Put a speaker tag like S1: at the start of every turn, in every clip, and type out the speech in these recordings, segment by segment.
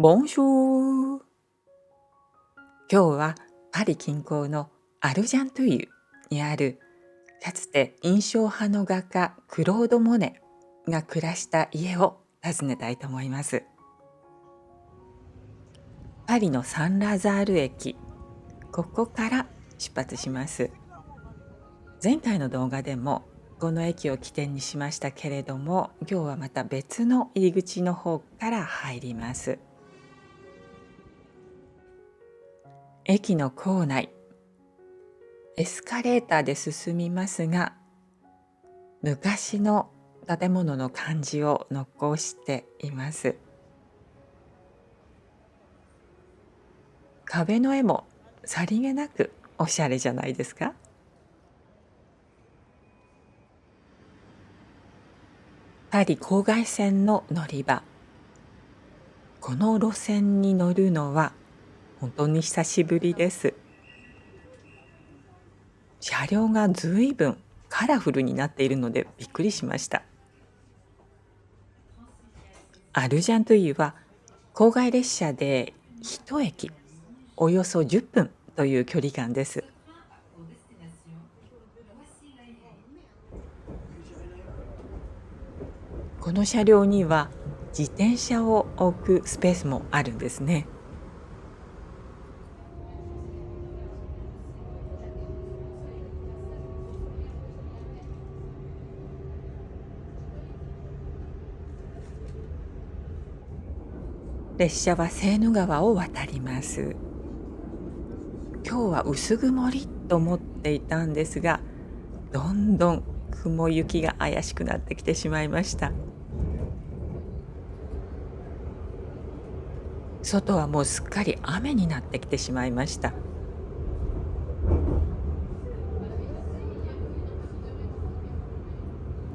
S1: ボンシュー。今日はパリ近郊のアルジャントゥイユにあるかつて印象派の画家クロード・モネが暮らした家を訪ねたいと思います。パリのサンラザール駅、ここから出発します。前回の動画でもこの駅を起点にしましたけれども、今日はまた別の入り口の方から入ります。駅の構内、エスカレーターで進みますが、昔の建物の感じを残しています。壁の絵もさりげなくおしゃれじゃないですか？パリ郊外線の乗り場。この路線に乗るのは本当に久しぶりです。車両がずいぶんカラフルになっているのでびっくりしました。アルジャントゥイユは郊外列車で一駅およそ10分という距離感です。この車両には自転車を置くスペースもあるんですね。列車はセーヌ川を渡ります。今日は薄曇りと思っていたんですが、どんどん雲行きが怪しくなってきてしまいました。外はもうすっかり雨になってきてしまいました。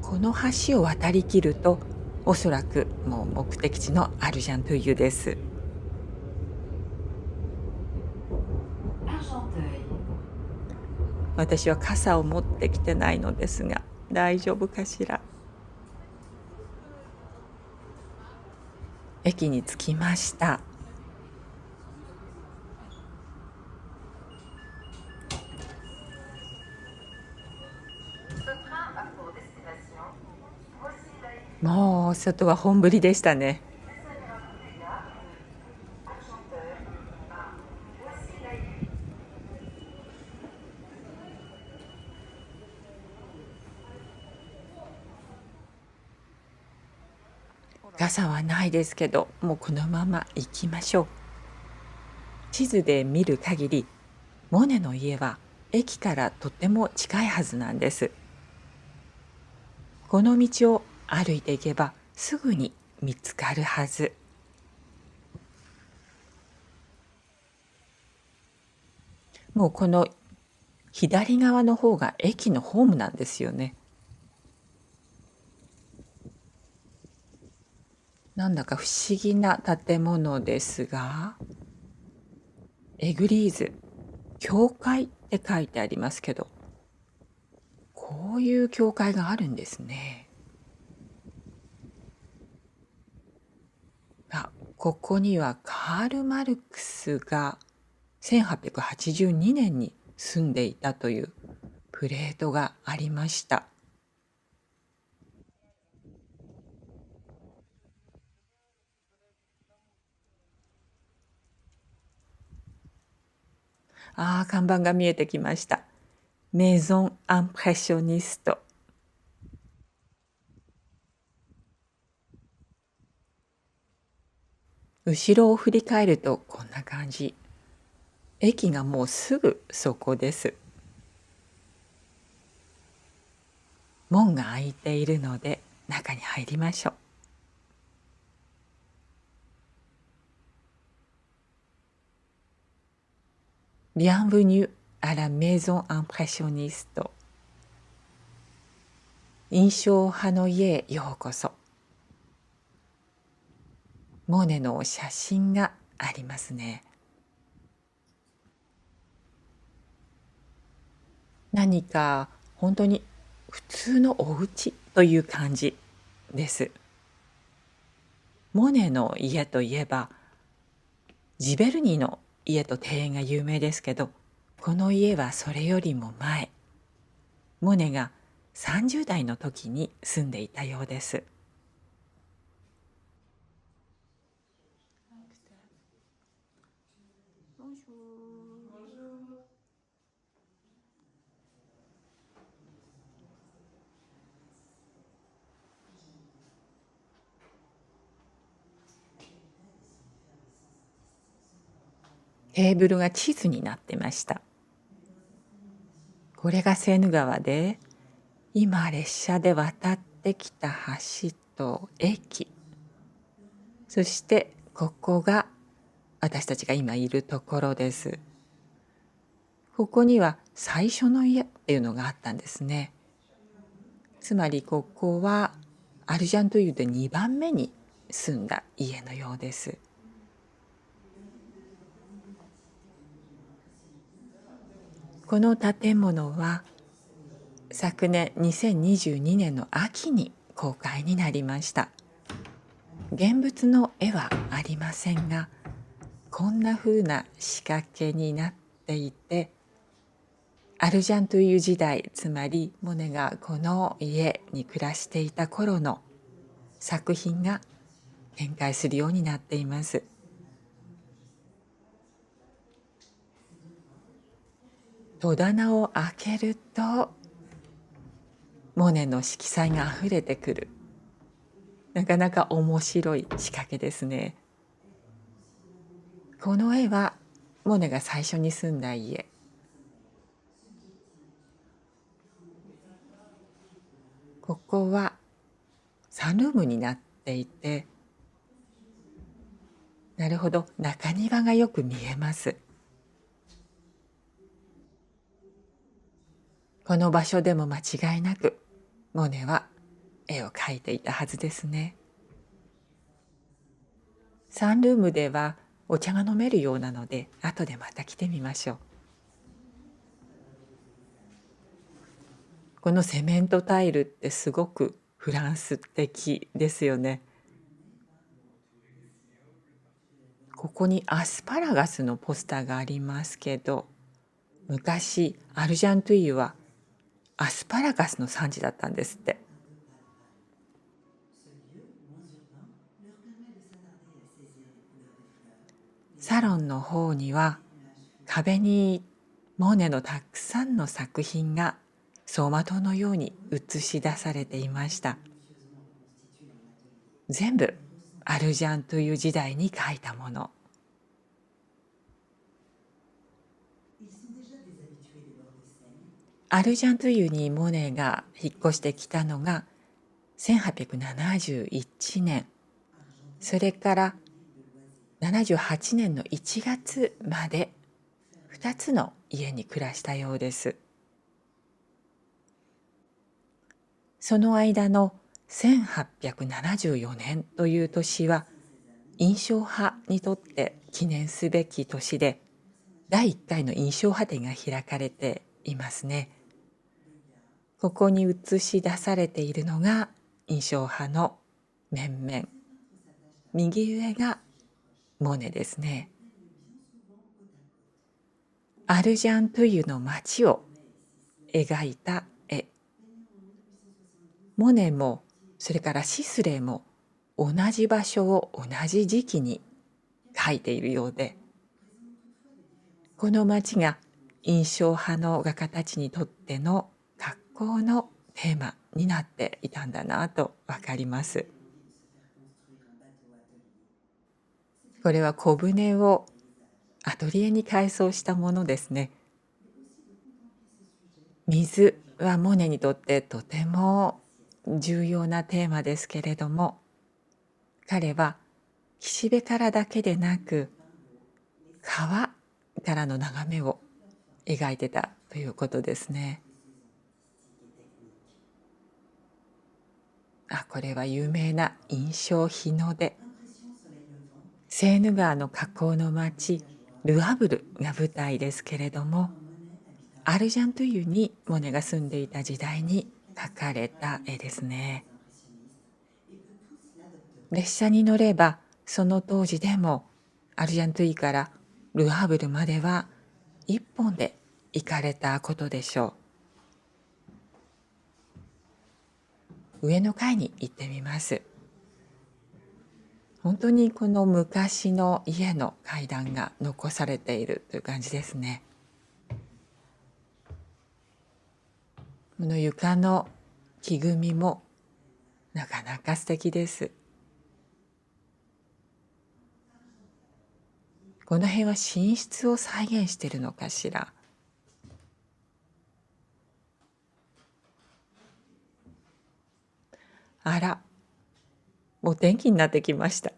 S1: この橋を渡りきると、おそらくもう目的地のアルジャントゥイユです。私は傘を持ってきてないのですが、大丈夫かしら。駅に着きました。もう外は本降りでしたね。傘はないですけど、もうこのまま行きましょう。地図で見る限り、モネの家は駅からとても近いはずなんです。この道を歩いていけばすぐに見つかるはず。もうこの左側の方が駅のホームなんですよね。なんだか不思議な建物ですが、エグリーズ、教会って書いてありますけど、こういう教会があるんですね。ここにはカール・マルクスが1882年に住んでいたというプレートがありました。看板が見えてきました。メゾン・アンプレッショニスト。後ろを振り返るとこんな感じ。駅がもうすぐそこです。門が開いているので中に入りましょう。Bienvenue à la maison impressionniste。印象派の家へようこそ。モネの写真がありますね。何か本当に普通のお家という感じです。モネの家といえばジベルニーの家と庭園が有名ですけど、この家はそれよりも前、モネが30代の時に住んでいたようです。テーブルが地図になってました。これがセーヌ川で、今列車で渡ってきた橋と駅、そしてここが私たちが今いるところです。ここには最初の家っていうのがあったんですね。つまりここはアルジャント湯で2番目に住んだ家のようです。この建物は昨年2022年の秋に公開になりました。現物の絵はありませんが、こんな風な仕掛けになっていて、アルジャントゥイユ時代、つまりモネがこの家に暮らしていた頃の作品が展開するようになっています。戸棚を開けるとモネの色彩があふれてくる、なかなか面白い仕掛けですね。この絵はモネが最初に住んだ家。ここはサンルームになっていて、なるほど、中庭がよく見えます。この場所でも間違いなくモネは絵を描いていたはずですね。サンルームではお茶が飲めるようなので、後でまた来てみましょう。このセメントタイルってすごくフランス的ですよね。ここにアスパラガスのポスターがありますけど、昔アルジャントゥイユはアスパラガスの産地だったんですって。サロンの方には壁にモネのたくさんの作品が走馬灯のように映し出されていました。全部アルジャンという時代に描いたもの。アルジャント湯にモネが引っ越してきたのが1871年、それから78年の1月まで2つの家に暮らしたようです。その間の1874年という年は印象派にとって記念すべき年で、第1回の印象派展が開かれていますね。ここに映し出されているのが印象派の面々。右上がモネですね。アルジャントゥイユの街を描いた絵。モネもそれからシスレーも同じ場所を同じ時期に描いているようで、この街が印象派の画家たちにとっての格好のテーマになっていたんだなとわかります。これは小舟をアトリエに改装したものですね。水はモネにとってとても重要なテーマですけれども、彼は岸辺からだけでなく川からの眺めを描いてたということですね。これは有名な印象日の出。セーヌ川の河口の町ルアブルが舞台ですけれども、アルジャントゥイユにモネが住んでいた時代に描かれた絵ですね。列車に乗ればその当時でもアルジャントゥイからルハブルまでは一本で行かれたことでしょう。上の階に行ってみます。本当にこの昔の家の階段が残されているという感じですね。この床の木組みもなかなか素敵です。この辺は寝室を再現しているのかしら。あら、お天気になってきました。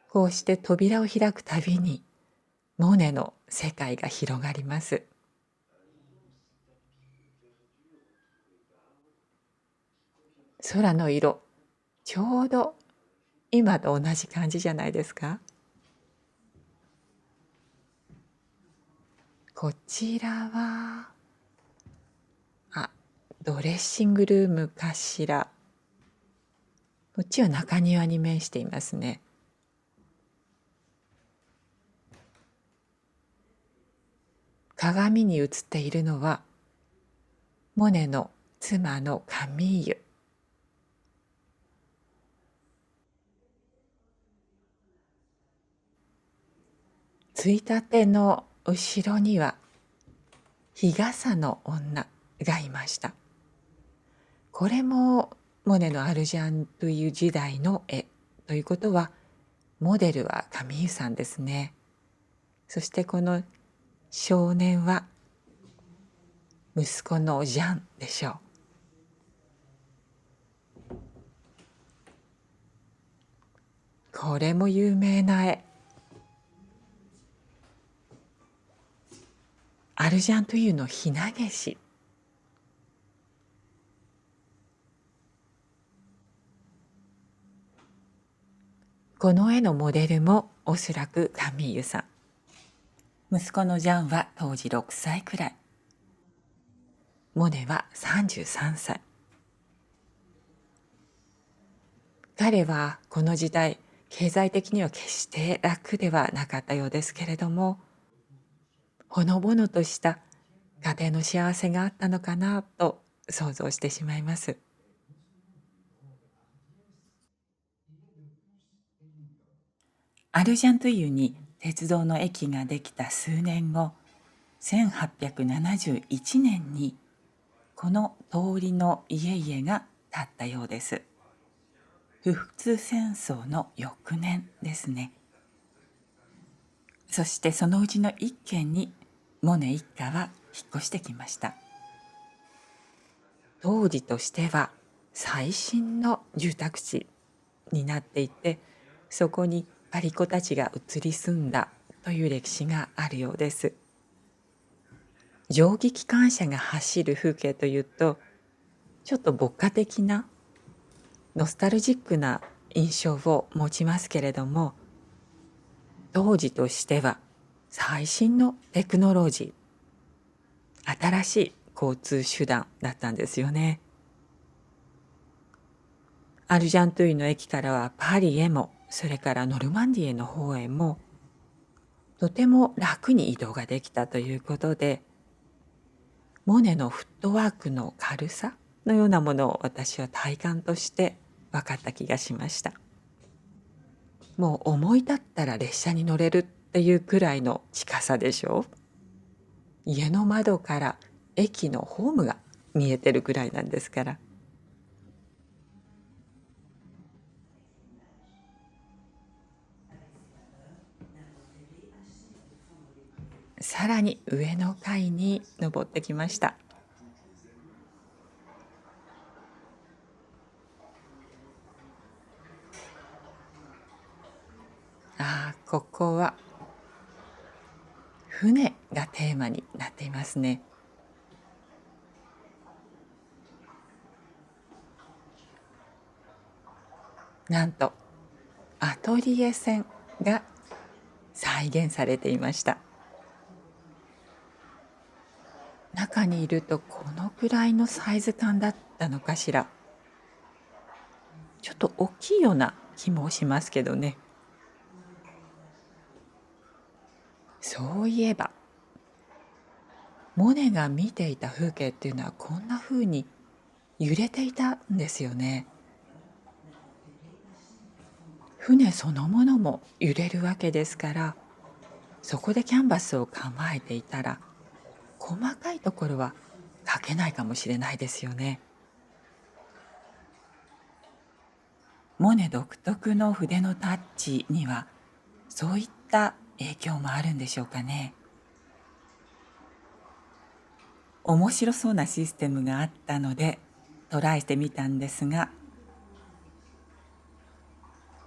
S1: こうして扉を開くたびにモネの世界が広がります。空の色、ちょうど今と同じ感じじゃないですか。こちらはドレッシングルームかしら。こっちは中庭に面していますね。鏡に映っているのはモネの妻のカミーユ。ついたての後ろには日傘の女がいました。これもモネのアルジャンという時代の絵ということは、モデルはカミーユさんですね。そしてこの少年は息子のジャンでしょう。これも有名な絵。アルジャンというのひなげし。この絵のモデルもおそらくカミーユさん。息子のジャンは当時6歳くらい。モネは33歳。彼はこの時代、経済的には決して楽ではなかったようですけれども、ほのぼのとした家庭の幸せがあったのかなと想像してしまいます。アルジャントゥイユに鉄道の駅ができた数年後、1871年にこの通りの家々が建ったようです。不仏戦争の翌年ですね。そしてそのうちの一軒にモネ一家は引っ越してきました。当時としては最新の住宅地になっていて、そこにパリコたちが移り住んだという歴史があるようです。蒸気機関車が走る風景というと、ちょっと牧歌的なノスタルジックな印象を持ちますけれども、当時としては最新のテクノロジー、新しい交通手段だったんですよね。アルジャントゥイの駅からはパリへも、それからノルマンディエの方へもとても楽に移動ができたということで、モネのフットワークの軽さのようなものを私は体感として分かった気がしました。もう思い立ったら列車に乗れるっていうくらいの近さでしょう。家の窓から駅のホームが見えてるくらいなんですから。さらに上の階に登ってきました。ここは船がテーマになっていますね。なんとアトリエ船が再現されていました。中にいるとこのくらいのサイズ感だったのかしら。ちょっと大きいような気もしますけどね。そういえば、モネが見ていた風景っていうのはこんな風に揺れていたんですよね。船そのものも揺れるわけですから、そこでキャンバスを構えていたら、細かいところは描けないかもしれないですよね。モネ独特の筆のタッチにはそういった影響もあるんでしょうかね。面白そうなシステムがあったのでトライしてみたんですが、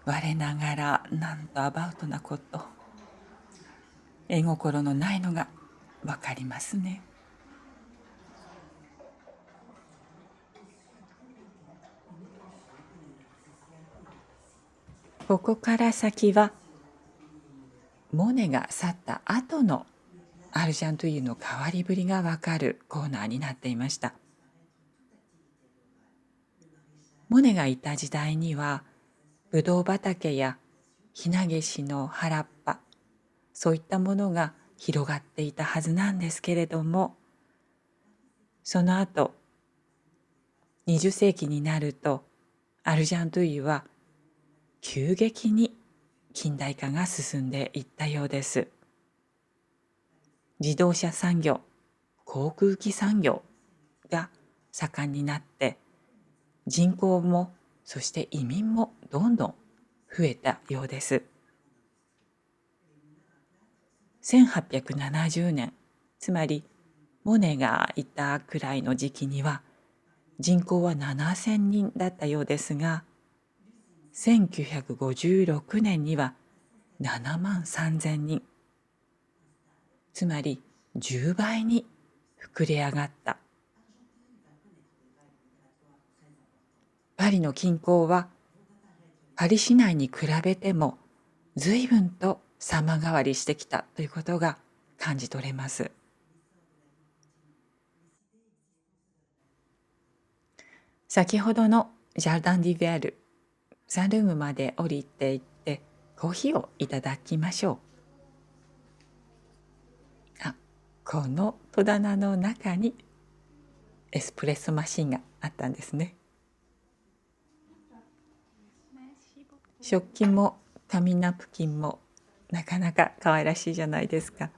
S1: 我ながらなんとアバウトなこと、絵心のないのがわかりますね。ここから先はモネが去った後のアルジャントゥイユの変わりぶりがわかるコーナーになっていました。モネがいた時代にはぶどう畑やヒナゲシの原っぱ、そういったものが広がっていたはずなんですけれども、その後20世紀になるとアルジャントゥイユは急激に近代化が進んでいったようです。自動車産業、航空機産業が盛んになって、人口もそして移民もどんどん増えたようです。1870年、つまりモネがいたくらいの時期には人口は7000人だったようですが、1956年には7万3000人、つまり10倍に膨れ上がった。パリの近郊はパリ市内に比べても随分と様変わりしてきたということが感じ取れます。先ほどのジャルダン・ディ・ヴェアル、サンルームまで降りていってコーヒーをいただきましょう。あ、この戸棚の中にエスプレッソマシンがあったんですね。食器も紙ナプキンもなかなか可愛らしいじゃないですか。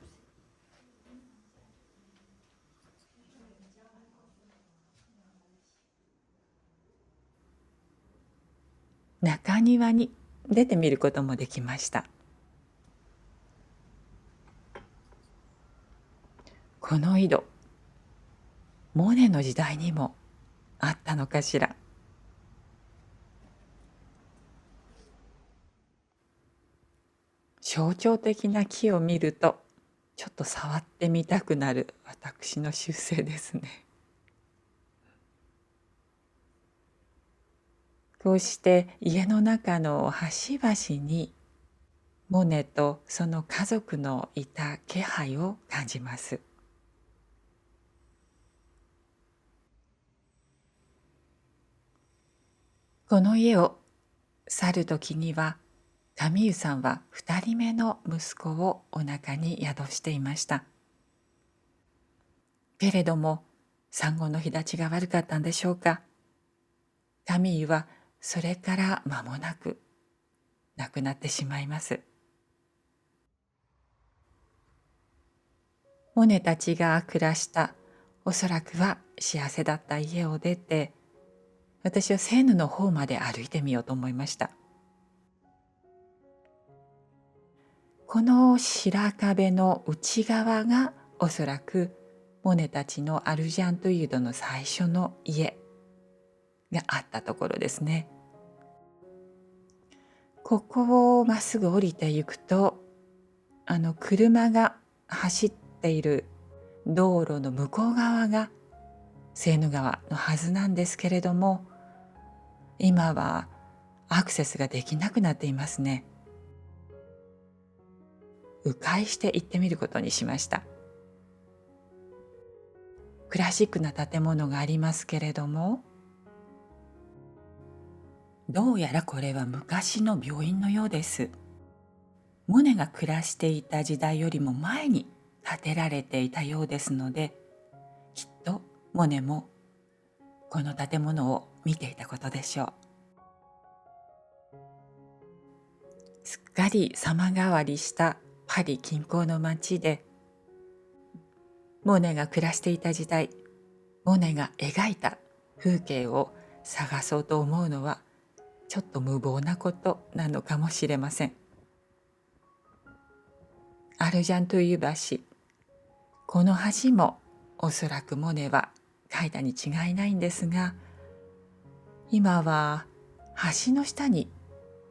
S1: 中庭に出てみることもできました。この井戸、モネの時代にもあったのかしら。象徴的な木を見るとちょっと触ってみたくなる私の習性ですね。こうして家の中の端々にモネとその家族のいた気配を感じます。この家を去る時にはカミーユさんは2人目の息子をお腹に宿していました。けれども産後の日立ちが悪かったんでしょうか。カミーユはそれから間もなく亡くなってしまいます。モネたちが暮らしたおそらくは幸せだった家を出て、私はセーヌの方まで歩いてみようと思いました。この白壁の内側がおそらくモネたちのアルジャントユードの最初の家があったところですね。ここをまっすぐ降りていくと、車が走っている道路の向こう側がセーヌ川のはずなんですけれども、今はアクセスができなくなっていますね。迂回して行ってみることにしました。クラシックな建物がありますけれども、どうやらこれは昔の病院のようです。モネが暮らしていた時代よりも前に建てられていたようですので、きっとモネもこの建物を見ていたことでしょう。すっかり様変わりしたパリ近郊の町で、モネが暮らしていた時代、モネが描いた風景を探そうと思うのはちょっと無謀なことなのかもしれません。アルジャンという橋、この橋もおそらくモネは描いたに違いないんですが、今は橋の下に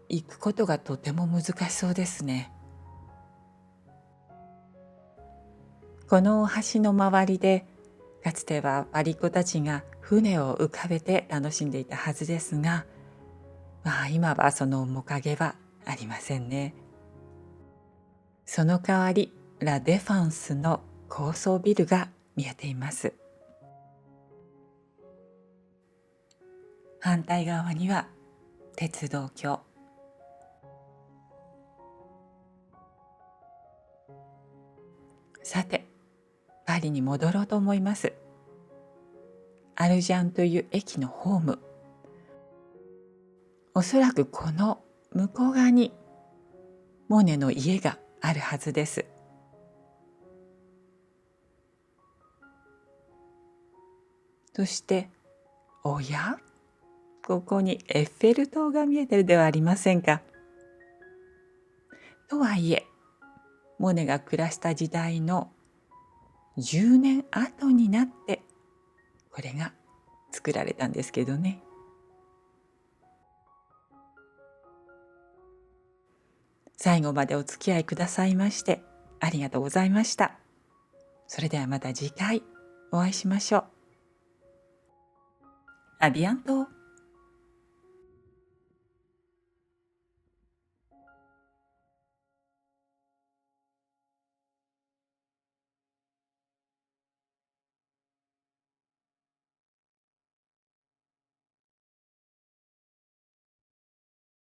S1: 行くことがとても難しそうですね。この橋の周りでかつてはパリっ子たちが船を浮かべて楽しんでいたはずですが、今はその面影はありませんね。その代わりラ・デファンスの高層ビルが見えています。反対側には鉄道橋。さて、パリに戻ろうと思います。アルジャンという駅のホーム、おそらくこの向こう側にモネの家があるはずです。そして、おや、ここにエッフェル塔が見えてるではありませんか。とはいえ、モネが暮らした時代の10年後になってこれが作られたんですけどね。最後までお付き合いくださいましてありがとうございました。それではまた次回お会いしましょう。アビアント。